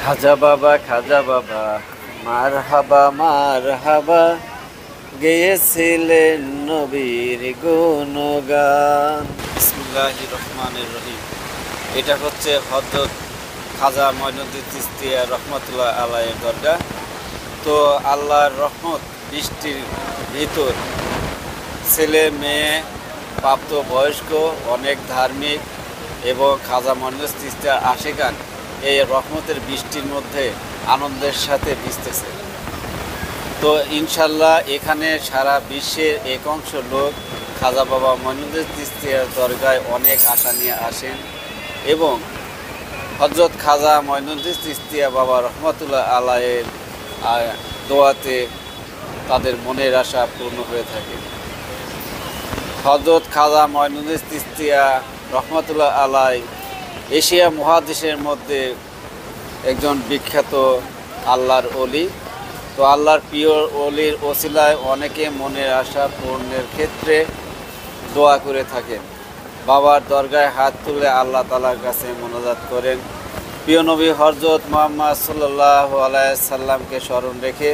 খাজা বাবা মার হাবা গেয়েছিলেন নবীর গুণগান। বিসমিল্লাহির রহমানির রহিম। এটা হচ্ছে হযরত খাজা মঈনুদ্দিন চিশতিয়া রহমাতুল্লাহ আলাইহির দরগা। তো আল্লাহর রহমত বৃষ্টির ভিতর ছেলে মেয়ে প্রাপ্ত বয়স্ক অনেক ধার্মিক এবং খাজা মঈনুদ্দিন চিশতিয়া আশিকান এই রহমতের বৃষ্টির মধ্যে আনন্দের সাথে ভিজতেছে। তো ইনশাল্লাহ এখানে সারা বিশ্বের এক অংশ লোক খাজা বাবা মঈনুদ্দিন চিশতিয়ার দরগায় অনেক আশা নিয়ে আসেন এবং হযরত খাজা মঈনুদ্দিন চিশতিয়া বাবা রহমাতুল্লাহ আলাইহির দোয়াতে তাদের মনের আশা পূর্ণ হয়ে থাকে। হযরত খাজা মঈনুদ্দিন চিশতিয়া রহমাতুল্লাহ আলাইহি এশিয়া মহাদেশের মধ্যে একজন বিখ্যাত আল্লাহর ওলি। তো আল্লাহর প্রিয় ওলির ওসিলায় অনেকে মনের আশা পূর্ণের ক্ষেত্রে দোয়া করে থাকেন। বাবার দরগায় হাত তুলে আল্লাহ তাআলার কাছে মোনাজাত করেন। প্রিয় নবী হযরত মুহাম্মদ সাল্লাল্লাহু আলাইহি সাল্লামকে স্মরণ রেখে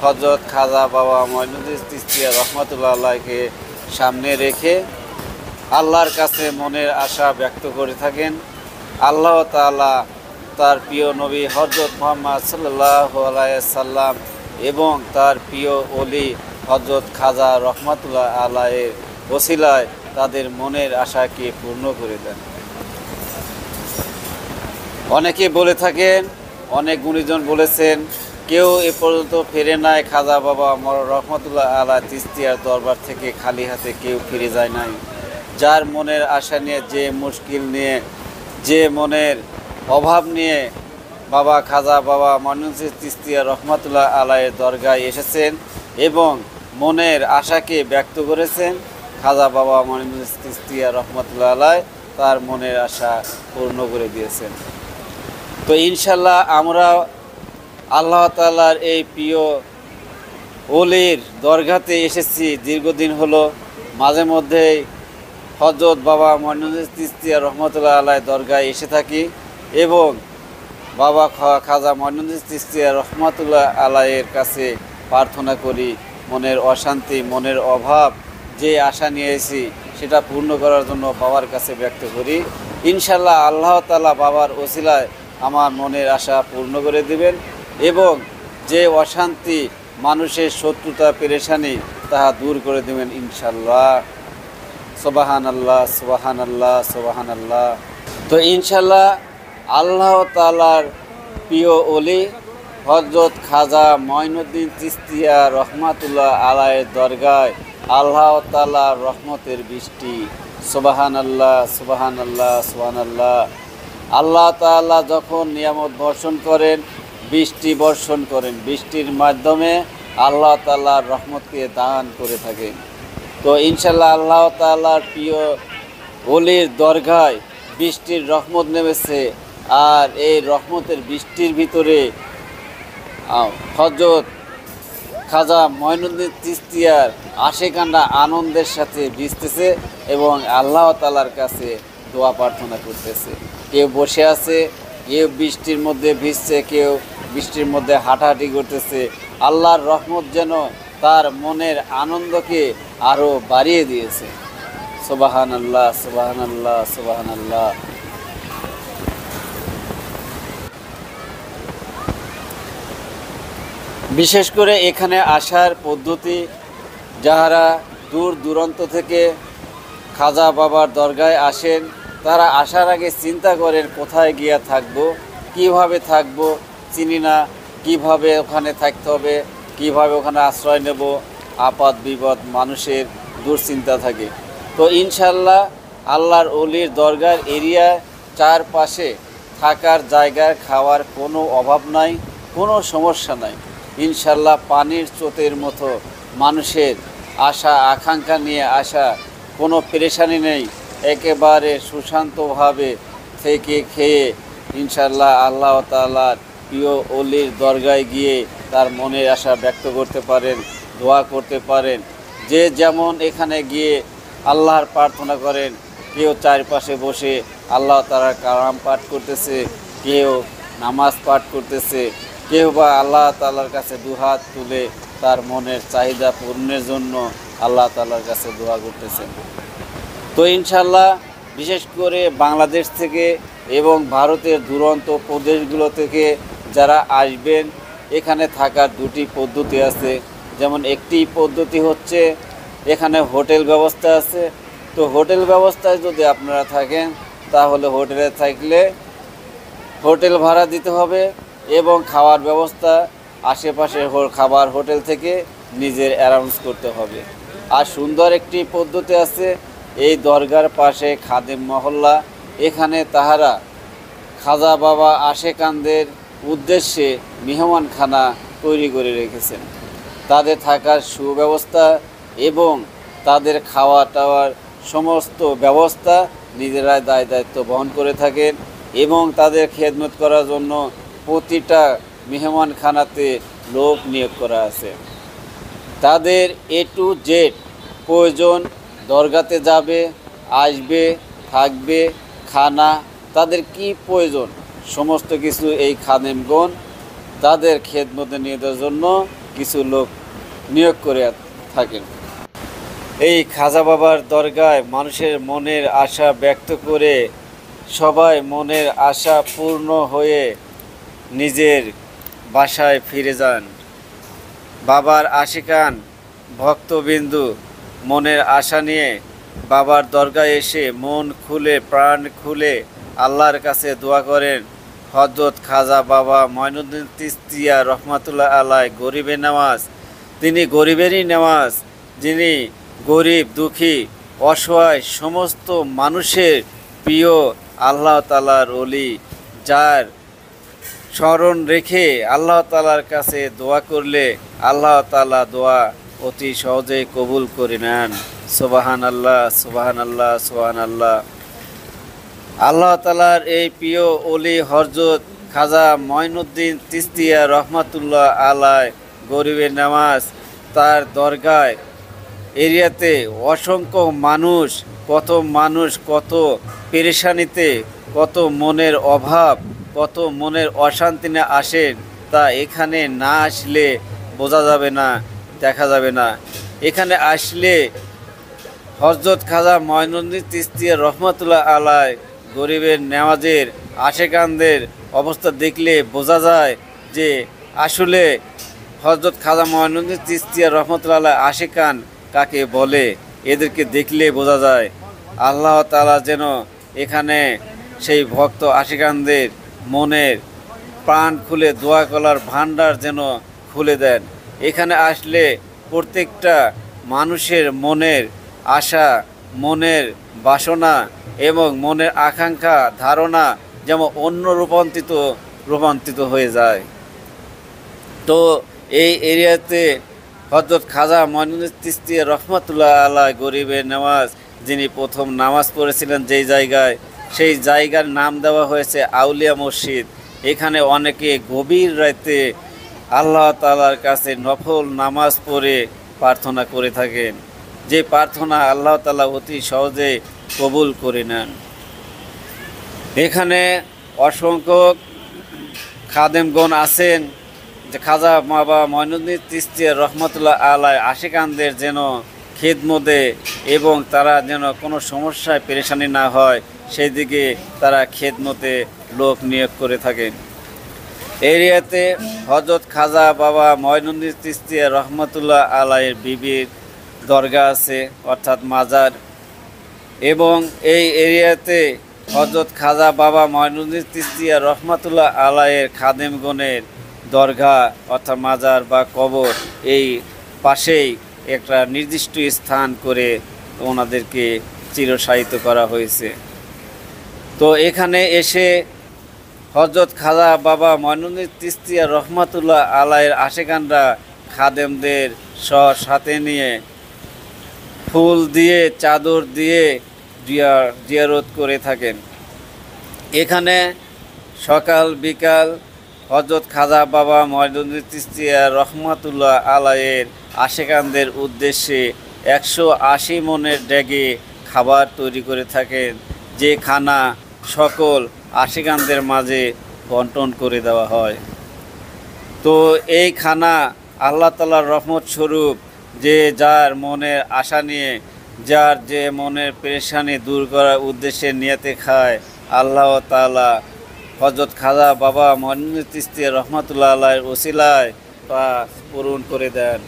হযরত খাজা বাবা মঈনুদ্দিন চিশতিয়া রহমাতুল্লাহ আলাইহিকে সামনে রেখে আল্লাহর কাছে মনের আশা ব্যক্ত করে থাকেন। আল্লাহ তাআলা তার প্রিয় নবী হযরত মুহাম্মদ সাল্লাল্লাহু আলাইহি সাল্লাম এবং তার প্রিয় ওলি হযরত খাজা রহমাতুল্লাহ আলাইহির ওসিলায় তাদের মনের আশাকে পূর্ণ করে দেন। অনেকে বলে থাকেন, অনেক গুণীজন বলেছেন, কেউ এ পর্যন্ত ফিরে নাই খাজা বাবা রহমাতুল্লাহ আলাইহি চিশতিয়ার দরবার থেকে খালি হাতে কেউ ফিরে যায় নাই। যার মনের আশা নিয়ে, যে মুশকিল নিয়ে, যে মনের অভাব নিয়ে বাবা খাজা বাবা মঈনুদ্দিন চিশতিয়া রহমাতুল্লাহ আলাইহির দরগায় এসেছেন এবং মনের আশাকে ব্যক্ত করেছেন, খাজা বাবা মঈনুদ্দিন চিশতিয়া রহমাতুল্লাহ আলাইহি তার মনের আশা পূর্ণ করে দিয়েছেন। তো ইনশাল্লাহ আমরা আল্লাহ তাআলার এই প্রিয় ওলির দরগাতে এসেছি দীর্ঘদিন হলো। মাঝে মধ্যেই হযরত বাবা মঈনুদ্দিন চিশতিয়া রহমাতুল্লাহ আলাইহি দরগায় এসে থাকি এবং বাবা খাজা মঈনুদ্দিন চিশতিয়া রহমাতুল্লাহ আলাইহির কাছে প্রার্থনা করি, মনের অশান্তি, মনের অভাব, যে আশা নিয়েছি সেটা পূর্ণ করার জন্য বাবার কাছে ব্যক্ত করি। ইনশাল্লাহ আল্লাহ তাআলা বাবার ওসিলায় আমার মনের আশা পূর্ণ করে দিবেন এবং যে অশান্তি, মানুষের শত্রুতা, পেরেশানি তাহা দূর করে দেবেন ইনশাল্লাহ। সুবহানাল্লাহ, সুবহানাল্লাহ, সুবহানাল্লাহ। তো ইনশাল্লাহ আল্লাহ তাআলার প্রিয় ওলি হযরত খাজা মঈনুদ্দিন চিশতিয়া রহমাতুল্লাহ আলাইহির দরগায় আল্লাহ তাআলার রহমতের বৃষ্টি। সুবহানাল্লাহ, সুবহানাল্লাহ, সুবহানাল্লাহ। আল্লাহ তাআলা যখন নিয়ামত বর্ষণ করেন, বৃষ্টি বর্ষণ করেন, বৃষ্টির মাধ্যমে আল্লাহ তাআলার রহমতকে দান করে থাকেন। তো ইনশাল্লাহ আল্লাহ তাআলার প্রিয় ওলির দরগায় বৃষ্টির রহমত নেমেছে আর এই রহমতের বৃষ্টির ভিতরে হযরত খাজা মঈনুদ্দিন চিশতিয়ার আশিকানরা আনন্দের সাথে ভিজতেছে এবং আল্লাহ তাআলার কাছে দোয়া প্রার্থনা করতেছে। কেউ বসে আছে, কেউ বৃষ্টির মধ্যে ভিজছে, কেউ বৃষ্টির মধ্যে হাঁটাহাঁটি করতেছে। আল্লাহর রহমত যেন তার মনের আনন্দকে আরও বাড়িয়ে দিয়েছে। সুবহানাল্লাহ, সুবহানাল্লাহ, সুবহানাল্লাহ। বিশেষ করে এখানে আসার পদ্ধতি, যাহারা দূর দূরান্ত থেকে খাজা বাবার দরগায় আসেন তারা আসার আগে চিন্তা করেন কোথায় গিয়া থাকবো, কিভাবে থাকবো, চিনি না, কিভাবে ওখানে থাকতে হবে, কিভাবে ওখানে আশ্রয় নেব, আপদ বিপদ মানুষের দুশ্চিন্তা থাকে। তো ইনশাল্লাহ আল্লাহর ওলির দরগার এরিয়ায় চারপাশে থাকার জায়গার, খাওয়ার কোনো অভাব নাই, কোনো সমস্যা নাই। ইনশাল্লাহ পানির স্রোতের মতো মানুষের আশা আকাঙ্ক্ষা নিয়ে আসা, কোনো পেরেশানি নেই, একেবারে সুশান্তভাবে থেকে খেয়ে ইনশাল্লাহ আল্লাহ তাআলার প্রিয় ওলির দরগায় গিয়ে তার মনের আশা ব্যক্ত করতে পারেন, দোয়া করতে পারেন। যে যেমন এখানে গিয়ে আল্লাহর প্রার্থনা করেন, কেউ চারপাশে বসে আল্লাহ তাআলার কালাম পাঠ করতেছে, কেউ নামাজ পাঠ করতেছে, কেউ বা আল্লাহ তাআলার কাছে দুহাত তুলে তার মনের চাহিদা পূরণের জন্য আল্লাহ তাআলার কাছে দোয়া করতেছেন। তো ইনশাল্লাহ বিশেষ করে বাংলাদেশ থেকে এবং ভারতের দুরন্ত প্রদেশগুলো থেকে যারা আসবেন, এখানে থাকার দুটি পদ্ধতি আছে। যেমন একটি পদ্ধতি হচ্ছে এখানে হোটেল ব্যবস্থা আছে। তো হোটেল ব্যবস্থায় যদি আপনারা থাকেন তাহলে হোটেলে থাকলে হোটেল ভাড়া দিতে হবে এবং খাওয়ার ব্যবস্থা আশেপাশে খাবার হোটেল থেকে নিজের অ্যারেঞ্জ করতে হবে। আর সুন্দর একটি পদ্ধতি আছে, এই দরগার পাশে খাদেম মহল্লা, এখানে তাহারা খাজা বাবা আশেকানদের উদ্দেশ্যে মেহমানখানা তৈরি করে রেখেছেন। তাদের থাকার সুব্যবস্থা এবং তাদের খাওয়া টাওয়ার সমস্ত ব্যবস্থা নিজেরাই দায় দায়িত্ব বহন করে থাকেন এবং তাদের খেদমত করার জন্য প্রতিটা মেহমানখানাতে লোক নিয়োগ করা আছে। তাদের A to Z প্রয়োজন, দরগাতে যাবে, আসবে, থাকবে, খানা, তাদের কি প্রয়োজন সমস্ত কিছু এই খাদেমগণ তাদের খেদমতে নিয়ে দেওয়ার জন্য কিছু লোক নিয়োগ করে থাকেন। এই খাজা বাবার দরগায় মানুষের মনের আশা ব্যক্ত করে সবাই মনের আশা পূর্ণ হয়ে নিজের বাসায় ফিরে যান। বাবার আশিকান ভক্তবিন্দু মনের আশা নিয়ে বাবার দরগায় এসে মন খুলে প্রাণ খুলে আল্লাহর কাছে দোয়া করেন। হযরত খাজা বাবা মঈনুদ্দিন চিশতিয়া রহমাতুল্লাহ আলাইহ গরিবের নামাজ, তিনি গরিবেরই নামাজ, যিনি গরিব দুঃখী অসহায় সমস্ত মানুষের প্রিয় আল্লাহ তাআলার ওলি, যার স্মরণ রেখে আল্লাহ তাআলার কাছে দোয়া করলে আল্লাহ তাআলা দোয়া অতি সহজেই কবুল করে নেন। সুবহানাল্লাহ, সুবহানাল্লাহ, সুবহানাল্লাহ। আল্লাহ তাআলার এই প্রিয় ওলি হযরত খাজা মঈনুদ্দিন চিশতিয়া রহমাতুল্লাহ আলাইহ গরিবের নামাজ, তার দরগায় এরিয়াতে অসংখ্য মানুষ, কত পেরেশানিতে, কত মনের অভাব, কত মনের অশান্তি না আসেন, তা এখানে না আসলে বোঝা যাবে না, দেখা যাবে না। এখানে আসলে হযরত খাজা মঈনুদ্দিন চিশতিয়া রহমাতুল্লাহ আলাইহ গরিবের নামাজের আশেকানদের অবস্থা দেখলে বোঝা যায় যে আসলে হযরত খাজা মঈনুদ্দিন চিশতিয়া রহমাতুল্লাহ আলাইহ আশেকান কাকে বলে। এদেরকে দেখলে বোঝা যায় আল্লাহ তাআলা যেন এখানে সেই ভক্ত আশিকানদের মনের প্রাণ খুলে দোয়া করার ভান্ডার যেন খুলে দেন। এখানে আসলে প্রত্যেকটা মানুষের মনের আশা, মনের বাসনা এবং মনের আকাঙ্ক্ষা ধারণা যেমন অন্য রূপান্তরিত হয়ে যায়। তো এই এরিয়াতে হযরত খাজা মঈনুদ্দিন চিশতিয়া রহমাতুল্লাহ আলাইহ গরিবের নামাজ, যিনি প্রথম নামাজ পড়েছিলেন যেই জায়গায়, সেই জায়গার নাম দেওয়া হয়েছে আউলিয়া মসজিদ। এখানে অনেকে গভীর রাতে আল্লাহ তাআলার কাছে নফল নামাজ পড়ে প্রার্থনা করে থাকেন, যে প্রার্থনা আল্লাহ তাআলা অতি সহজে কবুল করে নেন। এখানে অসংখ্য খাদেমগণ আছেন, যে খাজা বাবা মঈনুদ্দিন চিশতিয়া রহমাতুল্লাহ আলাইহ আশিকানদের যেন খেদমতে এবং তারা যেন কোনো সমস্যায় পেরেশানি না হয় সেই দিকে তারা খেদমতে লোক নিয়োগ করে থাকেন। এরিয়াতে হযরত খাজা বাবা মঈনুদ্দিন চিশতিয়া রহমাতুল্লাহ আলাইহের বিবির দরগা আছে, অর্থাৎ মাজার। এবং এই এরিয়াতে হযরত খাজা বাবা মঈনুদ্দিন চিশতিয়া রহমাতুল্লাহ আলাইহের খাদেমগণের দরগা অর্থাৎ মাজার বা কবর, এই পাশেই একটা নির্দিষ্ট স্থান করে ওনাদেরকে চিরশায়িত করা হয়েছে। তো এখানে এসে হযরত খাজা বাবা মঈনুদ্দিন চিশতিয়া রহমাতুল্লাহ আলাইহের আশিকানরা খাদেমদের সাথে নিয়ে ফুল দিয়ে চাদর দিয়ে জিয়ারত করে থাকেন। এখানে সকাল বিকাল হযরত খাজা বাবা মঈনুদ্দিন চিশতিয়া রহমাতুল্লাহ আলাইহের আশিকানদের উদ্দেশ্যে 180 মনের ড্যাগে খাবার তৈরি করে থাকেন, যে খানা সকল আশিকানদের মাঝে বন্টন করে দেওয়া হয়। তো এই খানা আল্লাহ তাআলার রহমত স্বরূপ, যে যার মনের আশা নিয়ে, যার যে মনের পেরেশানি দূর করার উদ্দেশ্যে নিয়তে খায়, আল্লাহ তাআলা হযরত খাজা বাবা মঈনুদ্দিন চিশতি রহমাতুল্লাহ আলাইহির ওসিলায় তা পূরণ করে দেন।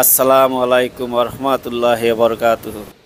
আসসালামু আলাইকুম ওয়া রাহমাতুল্লাহি ওয়া বারাকাতুহু।